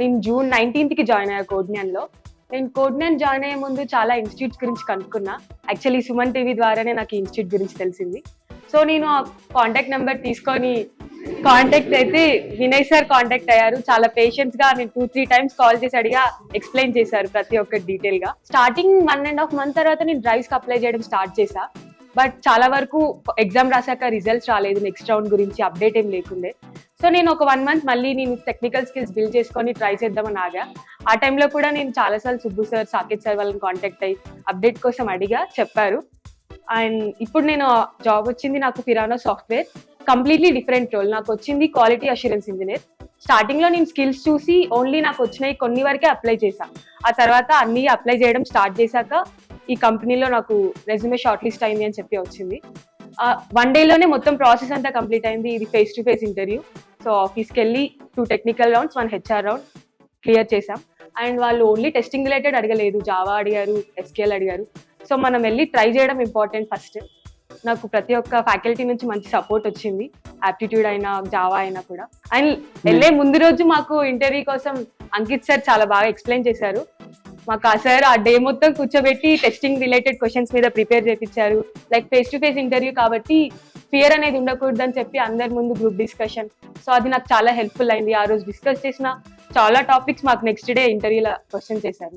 నేను June 19కి join అయ్యా కోడ్న్యాన్లో. నేను కోడ్న్యాన్ జాయిన్ అయ్యే ముందు చాలా ఇన్స్టిట్యూట్స్ గురించి కనుక్కున్నా. యాక్చువల్లీ సుమన్ టీవీ ద్వారానే నాకు ఈ ఇన్స్టిట్యూట్ గురించి తెలిసింది. సో నేను ఆ కాంటాక్ట్ నెంబర్ తీసుకొని కాంటాక్ట్ అయితే వినయ్ సార్ కాంటాక్ట్ అయ్యారు. చాలా పేషెన్స్ గా నేను 2-3 టైమ్స్ కాల్ చేసి అడిగా ఎక్స్ప్లెయిన్ చేశారు ప్రతి ఒక్కటి డీటెయిల్ గా. స్టార్టింగ్ 1.5 month తర్వాత నేను డ్రైవ్స్ కి అప్లై చేయడం స్టార్ట్ చేశా. బట్ చాలా వరకు ఎగ్జామ్ రాశాక రిజల్ట్స్ రాలేదు, నెక్స్ట్ రౌండ్ గురించి అప్డేట్ ఏం లేకుండే. సో నేను ఒక 1 month మళ్ళీ నేను టెక్నికల్ స్కిల్స్ బిల్డ్ చేసుకొని ట్రై చేద్దామని ఆగా. ఆ టైంలో కూడా నేను చాలాసార్లు సుబ్బు సార్, సాకేత్ సార్ వాళ్ళని కాంటాక్ట్ అయ్యి అప్డేట్ కోసం అడిగా, చెప్పారు. అండ్ ఇప్పుడు నేను జాబ్ వచ్చింది నాకు ఫిరానో సాఫ్ట్వేర్. Completely different role. నాకు వచ్చింది క్వాలిటీ అష్యూరెన్స్ ఇంజనీర్. స్టార్టింగ్ లో నేను స్కిల్స్ చూసి ఓన్లీ నాకు వచ్చినాయి కొన్ని వరకే అప్లై చేశా. ఆ తర్వాత అన్ని అప్లై చేయడం స్టార్ట్ చేశాక ఈ కంపెనీలో నాకు రెజ్యూమే షార్ట్ లిస్ట్ అయింది అని చెప్పి వచ్చింది. 1 dayలోనే మొత్తం ప్రాసెస్ అంతా కంప్లీట్ అయింది. ఇది face to face interview. So ఆఫీస్కి వెళ్ళి 2 technical rounds, 1 HR round clear చేశాం. అండ్ వాళ్ళు ఓన్లీ టెస్టింగ్ రిలేటెడ్ అడగలేదు, జావా అడిగారు, SQL అడిగారు. సో మనం వెళ్ళి ట్రై చేయడం ఇంపార్టెంట్ ఫస్ట్. నాకు ప్రతి ఒక్క ఫ్యాకల్టీ నుంచి మంచి సపోర్ట్ వచ్చింది, ఆప్టిట్యూడ్ అయినా జావా అయినా కూడా. అండ్ వెళ్ళే ముందు రోజు మాకు ఇంటర్వ్యూ కోసం అంకిత్ సార్ చాలా బాగా ఎక్స్ప్లెయిన్ చేశారు. మాకు ఆ సార్ ఆ డే మొత్తం కూర్చోబెట్టి టెస్టింగ్ రిలేటెడ్ క్వశ్చన్స్ మీద ప్రిపేర్ చేయించారు. Like face to face interview కాబట్టి ఫియర్ అనేది ఉండకూడదని చెప్పి అందరి ముందు గ్రూప్ డిస్కషన్. సో అది నాకు చాలా హెల్ప్ఫుల్ అయింది. ఆ రోజు డిస్కస్ చేసిన చాలా టాపిక్స్ మాకు నెక్స్ట్ డే ఇంటర్వ్యూలో క్వశ్చన్ చేశారు.